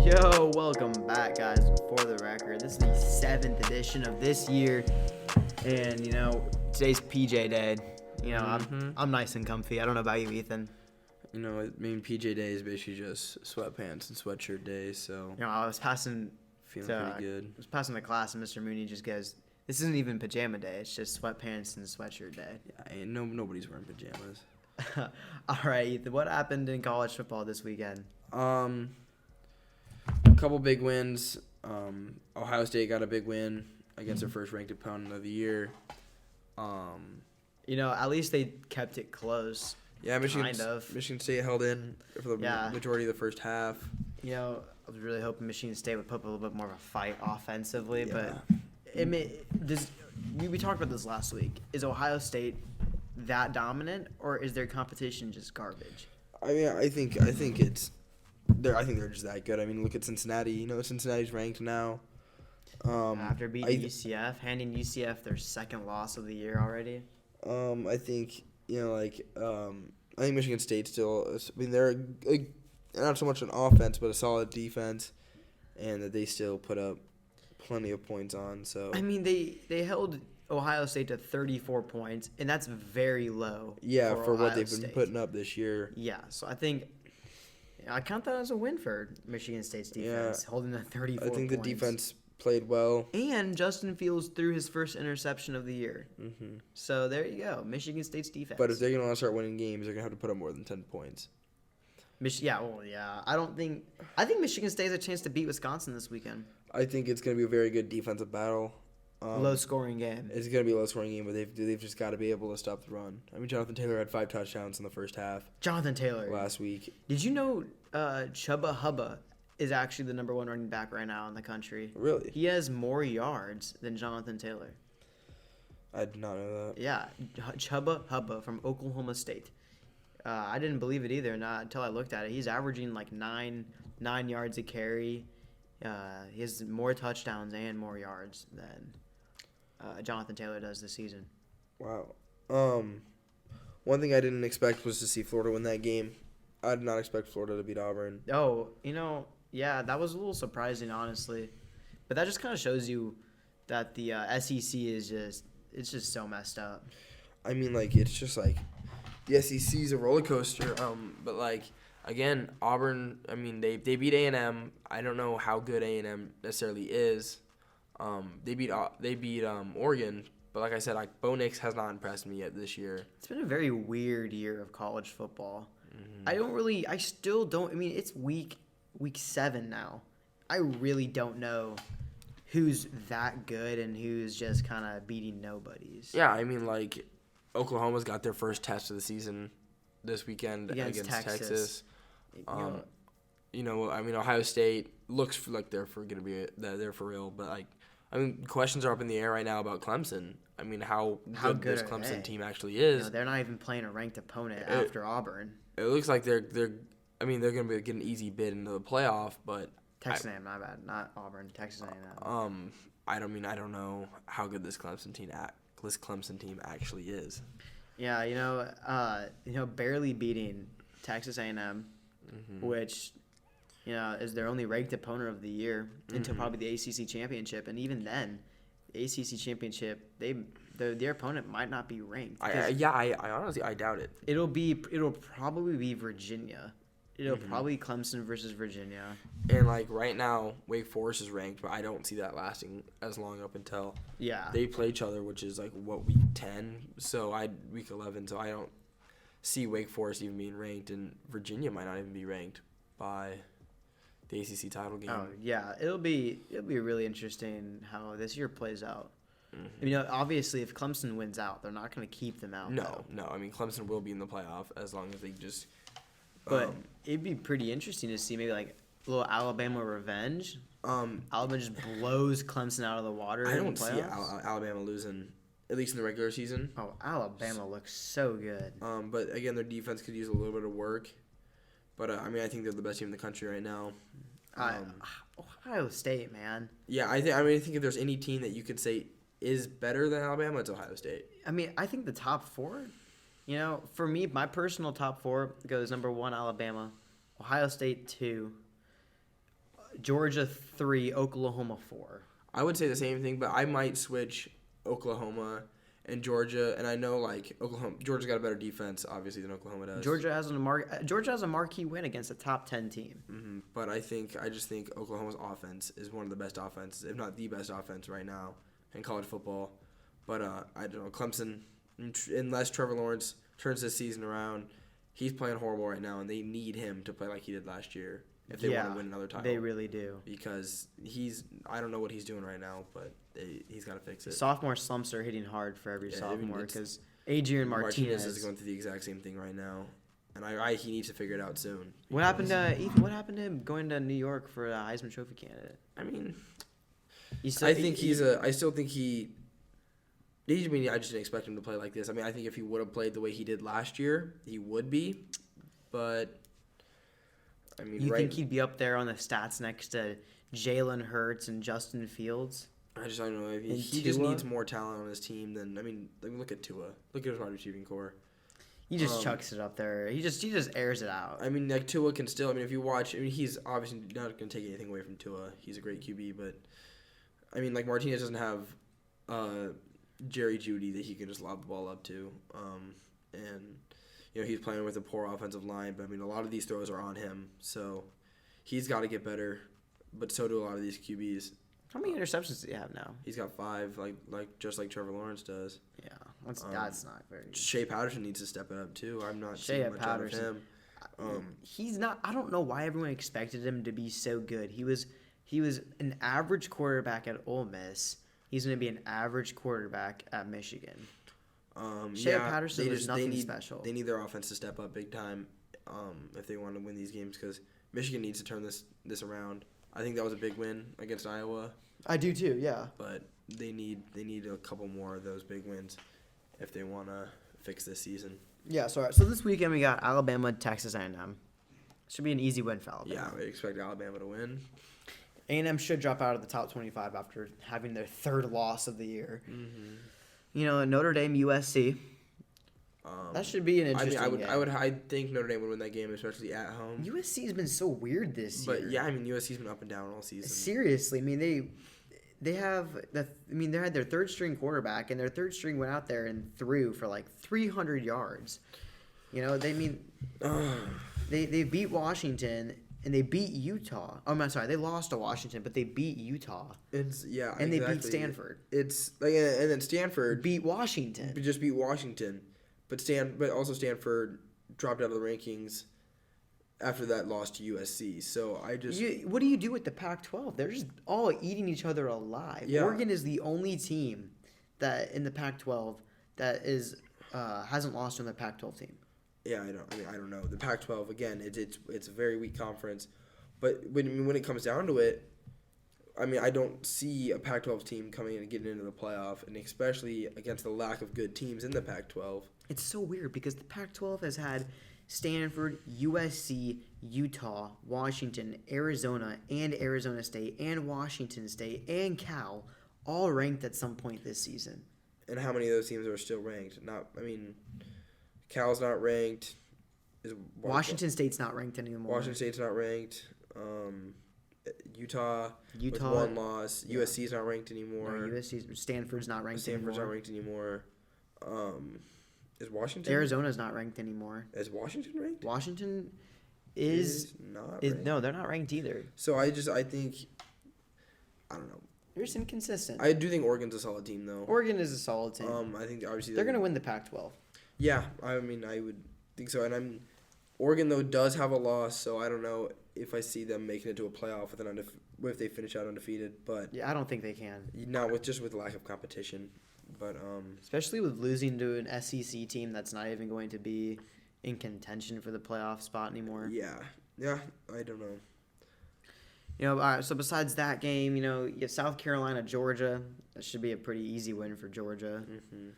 Yo, welcome back, guys. For the record, this is the 7th edition of this year, and today's PJ day. I'm nice and comfy. I don't know about you, Ethan. PJ day is basically just sweatpants and sweatshirt day, so I was passing feeling pretty good. I was passing the class, and Mr. Mooney just goes, "This isn't even pajama day. It's just sweatpants and sweatshirt day." Yeah, nobody's wearing pajamas. All right, Ethan. What happened in college football this weekend? A couple big wins. Ohio State got a big win against their first ranked opponent of the year. At least they kept it close. Yeah, Michigan State held in for the majority of the first half. I was really hoping Michigan State would put up a little bit more of a fight offensively, but we talked about this last week. Is Ohio State that dominant, or is their competition just garbage? I think they're just that good. Look at Cincinnati. Cincinnati's ranked now. After beating UCF, handing UCF their second loss of the year already. I think Michigan State still. They're not so much an offense, but a solid defense, and that they still put up plenty of points on. So they held Ohio State to 34 points, and that's very low. Yeah, for what they've been putting up this year. Yeah, so I count that as a win for Michigan State's defense, holding the 34 points. I think the defense played well. And Justin Fields threw his first interception of the year. Mm-hmm. So there you go, Michigan State's defense. But if they're going to start winning games, they're going to have to put up more than 10 points. I think Michigan State has a chance to beat Wisconsin this weekend. I think it's going to be a very good defensive battle. Low-scoring game. It's going to be a low-scoring game, but they've just got to be able to stop the run. Jonathan Taylor had 5 touchdowns in the first half. Jonathan Taylor. Last week. Did you know Chuba Hubbard is actually the number 1 running back right now in the country? Really? He has more yards than Jonathan Taylor. I did not know that. Yeah, Chuba Hubbard from Oklahoma State. I didn't believe it either until I looked at it. He's averaging like 9 yards a carry. He has more touchdowns and more yards than Jonathan Taylor does this season. Wow. One thing I didn't expect was to see Florida win that game. I did not expect Florida to beat Auburn. Oh, that was a little surprising, honestly. But that just kind of shows you that the SEC is just so messed up. It's just like the SEC is a roller coaster. But again, Auburn. They beat A&M. I don't know how good A&M necessarily is. They beat Oregon, but like I said, Bo Nix has not impressed me yet this year. It's been a very weird year of college football. Mm-hmm. I still don't. It's week 7 now. I really don't know who's that good and who's just kind of beating nobodies. Yeah, Oklahoma's got their first test of the season this weekend against Texas. Ohio State looks like they're for real, but questions are up in the air right now about Clemson. How good this Clemson team actually is. They're not even playing a ranked opponent after Auburn. It looks like they're going to get an easy bid into the playoff, but Texas A&M, my bad, not Auburn. Texas A&M. I don't know how good this Clemson team actually is. Yeah, barely beating Texas A&M, mm-hmm. which is their only ranked opponent of the year until probably the ACC championship, and even then, the ACC championship, their opponent might not be ranked. I honestly doubt it. It'll probably be Virginia. It'll probably Clemson versus Virginia. And right now, Wake Forest is ranked, but I don't see that lasting as long up until they play each other, which is week 10, so week 11. So I don't see Wake Forest even being ranked, and Virginia might not even be ranked by the ACC title game. Oh yeah, it'll be really interesting how this year plays out. Mm-hmm. Obviously, if Clemson wins out, they're not going to keep them out. No. Clemson will be in the playoff as long as they just. But it'd be pretty interesting to see maybe a little Alabama revenge. Alabama just blows Clemson out of the water. I don't see Alabama losing, at least in the regular season. Oh, Alabama looks so good. But again, their defense could use a little bit of work. But I think they're the best team in the country right now. Ohio State, man. Yeah, I think if there's any team that you could say is better than Alabama, it's Ohio State. I think the top 4. For me, my personal top 4 goes number 1, Alabama, Ohio State 2, Georgia 3, Oklahoma 4. I would say the same thing, but I might switch Oklahoma and Georgia. And I know Georgia's got a better defense, obviously, than Oklahoma does. Georgia has a marquee win against a top 10 team. Mm-hmm. But I just think Oklahoma's offense is one of the best offenses, if not the best offense right now in college football. But I don't know, Clemson, unless Trevor Lawrence turns this season around, he's playing horrible right now, and they need him to play like he did last year if they want to win another title. They really do. Because I don't know what he's doing right now, but he's got to fix it. Sophomore slumps are hitting hard for every sophomore because Adrian Martinez is going through the exact same thing right now, and he needs to figure it out soon. What happened to Ethan? What happened to him going to New York for a Heisman Trophy candidate? I mean, I still think he. I just didn't expect him to play like this. I mean, I think if he would have played the way he did last year, he would be. But I mean, you think he'd be up there on the stats next to Jalen Hurts and Justin Fields? I don't know. He just needs more talent on his team than look at Tua. Look at his wide receiving core. He just chucks it up there. He just airs it out. I mean, Tua can still. I mean, if you watch, he's obviously not going to take anything away from Tua. He's a great QB, but I mean, Martinez doesn't have Jerry Jeudy that he can just lob the ball up to, and he's playing with a poor offensive line. But I mean, a lot of these throws are on him, so he's got to get better. But so do a lot of these QBs. How many interceptions do you have now? He's got 5, just like Trevor Lawrence does. Yeah, that's not very good. Shea Patterson needs to step it up too. I'm not seeing much out of him. He's not. I don't know why everyone expected him to be so good. He was an average quarterback at Ole Miss. He's going to be an average quarterback at Michigan. Shea Patterson is nothing special. They need their offense to step up big time if they want to win these games because Michigan needs to turn this around. I think that was a big win against Iowa. I do too, yeah. But they need a couple more of those big wins if they want to fix this season. Yeah, so this weekend we got Alabama, Texas A&M. Should be an easy win for Alabama. Yeah, I expect Alabama to win. A&M should drop out of the top 25 after having their third loss of the year. Mm-hmm. Notre Dame, USC. That should be an interesting game. I think Notre Dame would win that game, especially at home. USC has been so weird this year. But yeah, USC's been up and down all season. Seriously, they had their third string quarterback, and their third string went out there and threw for like 300 yards. They beat Washington and they beat Utah. Oh, I'm sorry, they lost to Washington, but they beat Utah. And they beat Stanford. It's and then Stanford beat Washington. Just beat Washington. But also Stanford dropped out of the rankings after that loss to USC. So what do you do with the Pac-12? They're just all eating each other alive. Yeah. Oregon is the only team that in the Pac-12 that hasn't lost to the Pac-12 team. Yeah, I don't know. The Pac-12 again, it's a very weak conference, but when it comes down to it, I don't see a Pac-12 team coming in and getting into the playoff, and especially against the lack of good teams in the Pac-12. It's so weird because the Pac-12 has had Stanford, USC, Utah, Washington, Arizona, and Arizona State, and Washington State, and Cal all ranked at some point this season. And how many of those teams are still ranked? Cal's not ranked. Washington State's not ranked anymore. Washington State's not ranked. Utah with one loss. Yeah. USC's not ranked anymore. No, Stanford's not ranked anymore. Stanford's not ranked anymore. Is Washington? Arizona's not ranked anymore. Is Washington ranked? Washington is not ranked. No, they're not ranked either. So I think I don't know. They're just inconsistent. I do think Oregon's a solid team though. Oregon is a solid team. I think obviously they're going to win the Pac-12. Yeah, I would think so. And Oregon though does have a loss, so I don't know if I see them making it to a playoff if they finish out undefeated. But yeah, I don't think they can. Not with lack of competition, but especially with losing to an SEC team that's not even going to be in contention for the playoff spot anymore. Yeah, I don't know. All right, so besides that game, you have South Carolina, Georgia. That should be a pretty easy win for Georgia. Mm-hmm.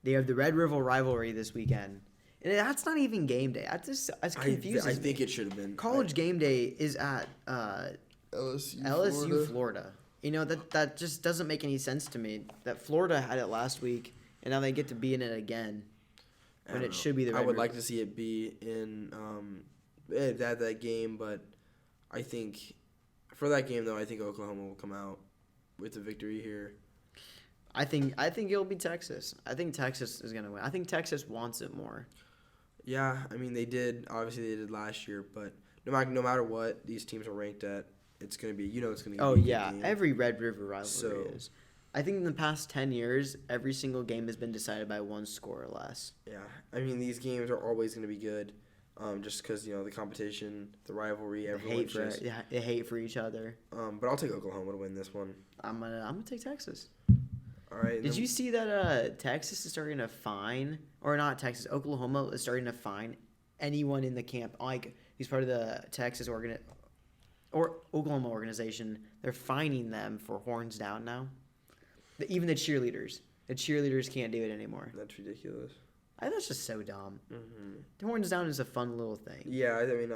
They have the Red River rivalry this weekend. And that's not even game day. That's confusing. I think it should have been. College game day is at LSU, Florida. That just doesn't make any sense to me. That Florida had it last week, and now they get to be in it again. When it should be the Red River. Like to see it be in that game, but I think For that game, though, I think Oklahoma will come out with a victory here. I think it'll be Texas. I think Texas is gonna win. I think Texas wants it more. Yeah, I mean, they did. Obviously, they did last year, but no matter what these teams are ranked at, it's going to be, it's going to be Oh a good yeah, game. every Red River rivalry is. I think in the past 10 years, every single game has been decided by one score or less. Yeah, I mean, these games are always going to be good, just because, the competition, the rivalry, everyone's just... They hate for each other. But I'll take Oklahoma to win this one. I'm gonna take Texas. All right. Did you see that Texas is starting to fine, or not Texas, Oklahoma is starting to fine anyone in the camp, like he's part of the Texas or Oklahoma organization. They're fining them for horns down now. Even the cheerleaders. The cheerleaders can't do it anymore. That's ridiculous. That's just so dumb. Mm-hmm. The horns down is a fun little thing. Yeah, I mean,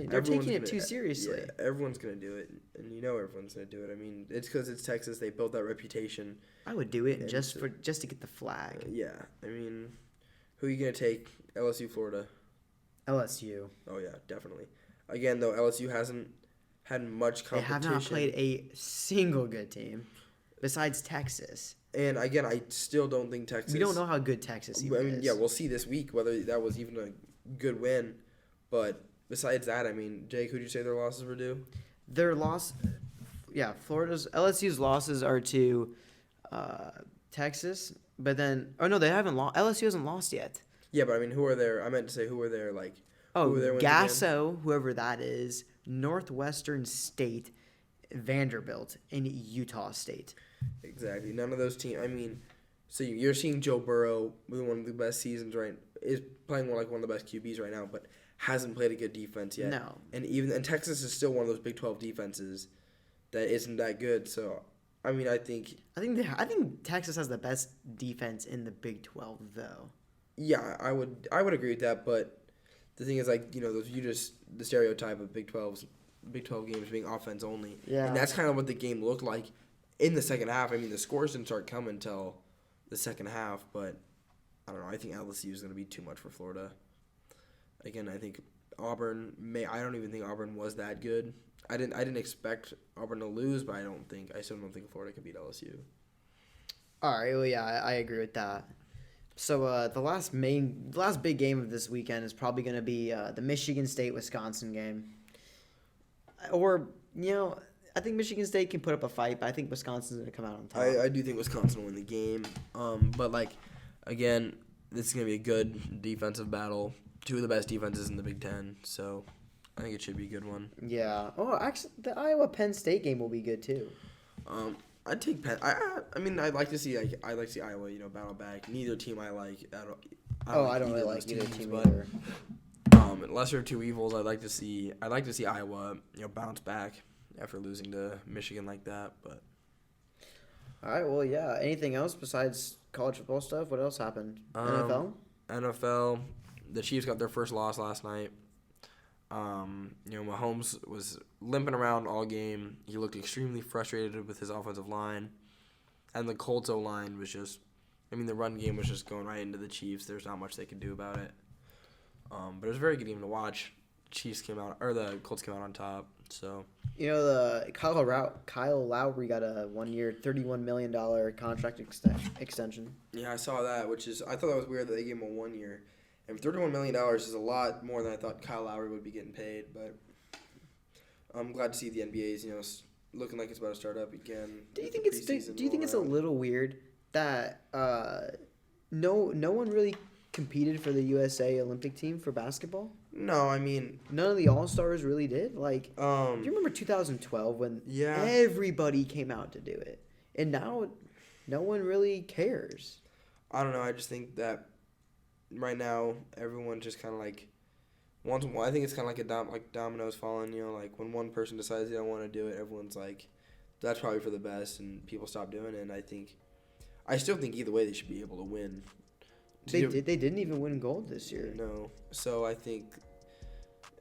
they're taking it too seriously. Yeah, everyone's going to do it, and everyone's going to do it. I mean, it's because it's Texas. They built that reputation. I would do it just to get the flag. Yeah, I mean, who are you going to take? LSU, Florida? LSU. Oh, yeah, definitely. Again, though, LSU hasn't had much competition. They have not played a single good team besides Texas. And, again, I still don't think Texas... We don't know how good Texas is. I mean, yeah, we'll see this week whether that was even a good win. But besides that, I mean, Jake, who'd you say their losses were due? Their loss... Yeah, LSU's losses are to Texas, but then... Oh, no, they haven't lost. LSU hasn't lost yet. Yeah, but I mean, who are their... I meant to say who were their, like... Oh, Gasso, whoever that is, Northwestern State, Vanderbilt, and Utah State. Exactly. None of those teams... I mean, so you're seeing Joe Burrow with one of the best seasons, right? Is playing more like one of the best QBs right now, but hasn't played a good defense yet. No. And Texas is still one of those Big 12 defenses that isn't that good. So, I mean, I think Texas has the best defense in the Big 12, though. Yeah, I would agree with that, but the thing is, like, the stereotype of Big 12 games being offense only. Yeah. And that's kind of what the game looked like in the second half. I mean, the scores didn't start coming until the second half, but I don't know. I think LSU is going to be too much for Florida. Again, I think Auburn I don't even think Auburn was that good. I didn't expect Auburn to lose, but I still don't think Florida could beat LSU. All right, well, yeah, I agree with that. So the last big game of this weekend is probably going to be the Michigan State-Wisconsin game. Or, I think Michigan State can put up a fight, but I think Wisconsin's going to come out on top. I do think Wisconsin will win the game. But, like, again, this is going to be a good defensive battle. Two of the best defenses in the Big Ten, so I think it should be a good one. Yeah. Oh, actually, the Iowa-Penn State game will be good, too. I'd take Penn. I mean, I'd like to see Iowa, battle back. Neither team I like. I don't really like either team but, either. Lesser of two evils. I'd like to see Iowa, bounce back after losing to Michigan like that. But all right. Well, yeah. Anything else besides college football stuff? What else happened? NFL. The Chiefs got their first loss last night. Mahomes was limping around all game. He looked extremely frustrated with his offensive line. And the Colts O-line was just... the run game was just going right into the Chiefs. There's not much they could do about it. But it was a very good game to watch. The Colts came out on top, so... the Kyle Lowry got a 1-year, $31 million contract extension. Yeah, I saw that, I thought that was weird that they gave him a 1 year. And $31 million is a lot more than I thought Kyle Lowry would be getting paid, but I'm glad to see the NBA is, looking like it's about to start up again. Do you think it's a little weird that no one really competed for the USA Olympic team for basketball? No, I mean, none of the All-Stars really did. Like, do you remember 2012 when everybody came out to do it? And now no one really cares. I don't know. I just think that right now, everyone just kind of like wants. I think it's kind of like dominoes falling. Like when one person decides they don't want to do it, everyone's like, "That's probably for the best," and people stop doing it. And I still think either way they should be able to win. They didn't even win gold this year. No, so I think.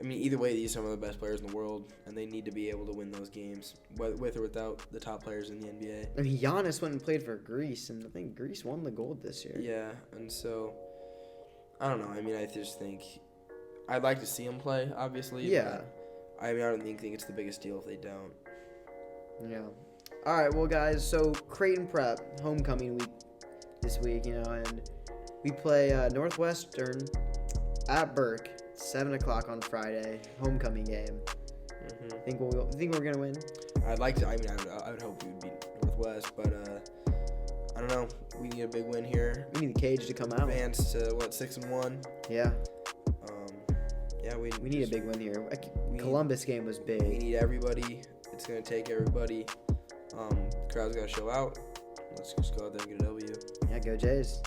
Either way, these are some of the best players in the world, and they need to be able to win those games, with or without the top players in the NBA. Giannis went and played for Greece, and I think Greece won the gold this year. Yeah, and so. I don't know. I just think I'd like to see them play, obviously. Yeah. But I don't think it's the biggest deal if they don't. Yeah. All right, well, guys, so Creighton Prep, homecoming week this week, and we play Northwestern at Burke, 7 o'clock on Friday, homecoming game. Think we're going to win? I'd like to. I mean, I would hope we would beat Northwest, but I don't know. We need a big win here. We need the Cage to come out. Advance to, 6-1? Yeah. Yeah, we need a big win here. Columbus game was big. We need everybody. It's going to take everybody. The crowd's got to show out. Let's just go out there and get a W. Yeah, go Jays.